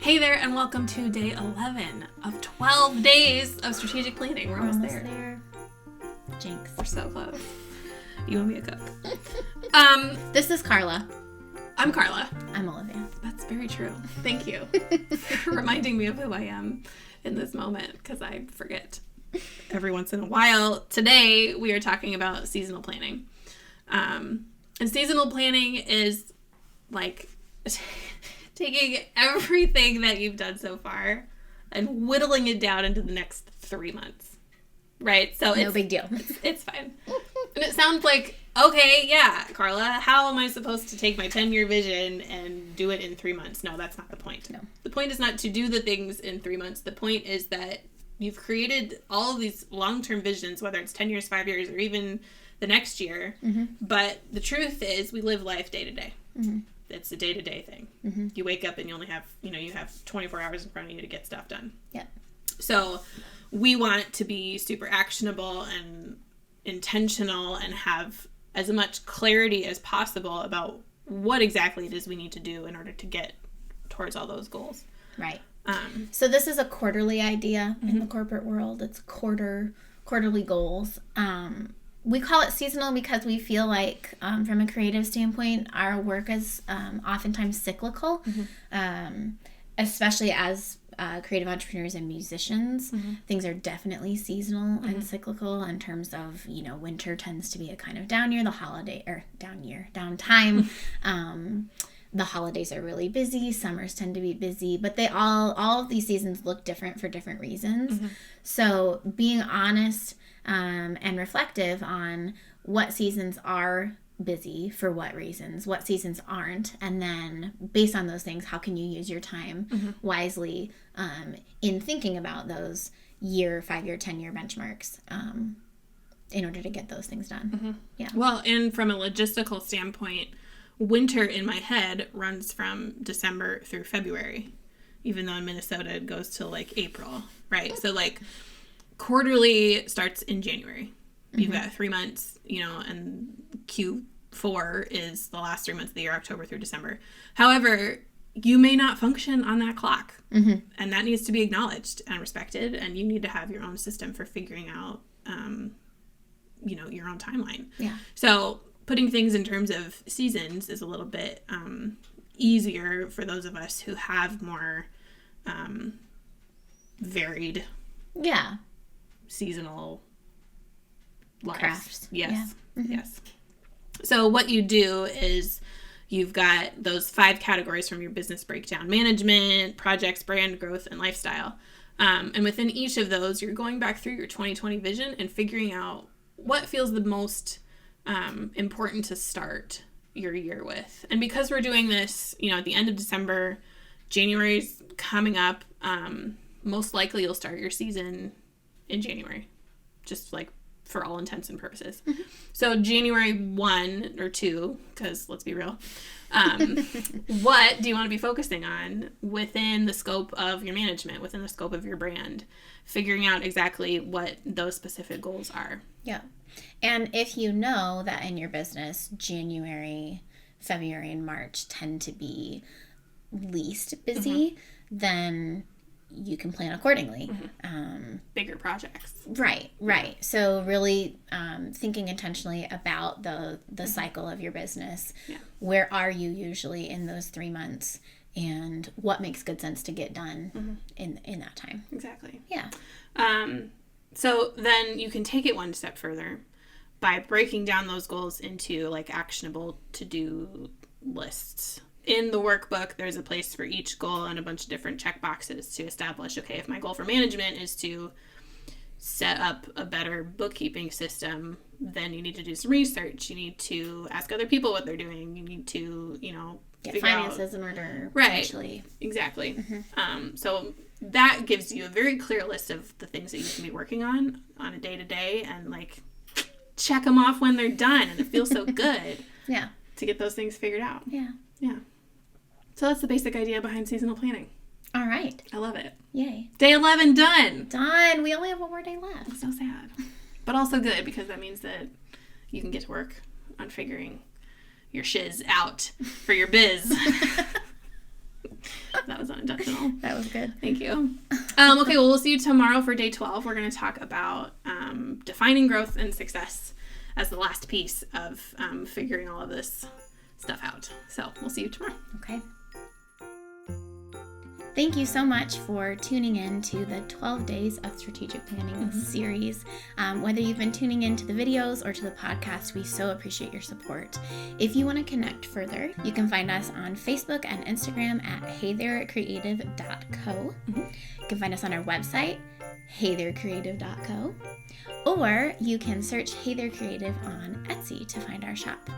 Hey there, and welcome to day 11 of 12 days of strategic planning. We're almost there. Jinx. We're so close. You and me a cook. This is Carla. I'm Carla. I'm Olivia. That's very true. Thank you for reminding me of who I am in this moment, because I forget every once in a while. Today, we are talking about seasonal planning. And seasonal planning is like taking everything that you've done so far and whittling it down into the next 3 months. Right? So no big deal. It's fine. And it sounds like, okay, yeah, Carla, how am I supposed to take my 10-year vision and do it in 3 months? No, that's not the point. No. The point is not to do the things in 3 months. The point is that you've created all of these long-term visions, whether it's 10 years, 5 years, or even the next year. Mm-hmm. But the truth is we live life day to day. Mm-hmm. It's a day-to-day thing. Mm-hmm. You wake up and you only have, you have 24 hours in front of you to get stuff done. Yeah. So we want to be super actionable and intentional and have as much clarity as possible about what exactly it is we need to do in order to get towards all those goals. Right. So this is a quarterly idea mm-hmm. in the corporate world. It's quarterly goals. We call it seasonal because we feel like, from a creative standpoint, our work is oftentimes cyclical, mm-hmm. Especially as creative entrepreneurs and musicians. Mm-hmm. Things are definitely seasonal mm-hmm. and cyclical in terms of, winter tends to be a kind of down year, downtime. The holidays are really busy. Summers tend to be busy, but all of these seasons look different for different reasons. Mm-hmm. So being honest and reflective on what seasons are busy for what reasons, what seasons aren't, and then based on those things, how can you use your time mm-hmm. wisely in thinking about those 5-year, 10-year benchmarks in order to get those things done. Mm-hmm. Yeah. Well, and from a logistical standpoint, winter in my head runs from December through February, even though in Minnesota it goes till like April, right? So like quarterly starts in January. You've mm-hmm. got 3 months, and Q4 is the last 3 months of the year, October through December. However, you may not function on that clock, mm-hmm. and that needs to be acknowledged and respected, and you need to have your own system for figuring out, your own timeline. Yeah. So putting things in terms of seasons is a little bit easier for those of us who have more varied seasonal lives. Crafts. Yes. Yeah. Mm-hmm. Yes. So what you do is you've got those 5 categories from your business breakdown: management, projects, brand growth, and lifestyle. And within each of those, you're going back through your 2020 vision and figuring out what feels the most important to start your year with. And because we're doing this, at the end of December, January's coming up, most likely you'll start your season in January, just like for all intents and purposes. Mm-hmm. So January 1 or 2, because let's be real, what do you want to be focusing on within the scope of your management, within the scope of your brand, figuring out exactly what those specific goals are. Yeah. And if you know that in your business, January, February, and March tend to be least busy, mm-hmm. then you can plan accordingly. Mm-hmm. Bigger projects. Right. So really thinking intentionally about the mm-hmm. cycle of your business. Yeah. Where are you usually in those 3 months, and what makes good sense to get done mm-hmm. in that time? Exactly. Yeah. So then you can take it one step further by breaking down those goals into like actionable to-do lists. In the workbook, there's a place for each goal and a bunch of different check boxes to establish, okay, if my goal for management is to set up a better bookkeeping system, then you need to do some research. You need to ask other people what they're doing. You need to, get finances in order. Right. Exactly. Mm-hmm. So that gives you a very clear list of the things that you can be working on a day-to-day, and like check them off when they're done, and it feels so good. Yeah. To get those things figured out. Yeah. Yeah. So that's the basic idea behind seasonal planning. All right. I love it. Yay. Day 11 done. Done. We only have one more day left. I'm so sad. But also good, because that means that you can get to work on figuring your shiz out for your biz. That was unintentional. good. Thank you. Okay, well, we'll see you tomorrow for day 12. We're going to talk about defining growth and success as the last piece of figuring all of this stuff out. So we'll see you tomorrow. Okay. Thank you so much for tuning in to the 12 Days of Strategic Planning series. Whether you've been tuning into the videos or to the podcast, we so appreciate your support. If you want to connect further, you can find us on Facebook and Instagram at heytherecreative.co. You can find us on our website, heytherecreative.co. Or you can search Hey There Creative on Etsy to find our shop.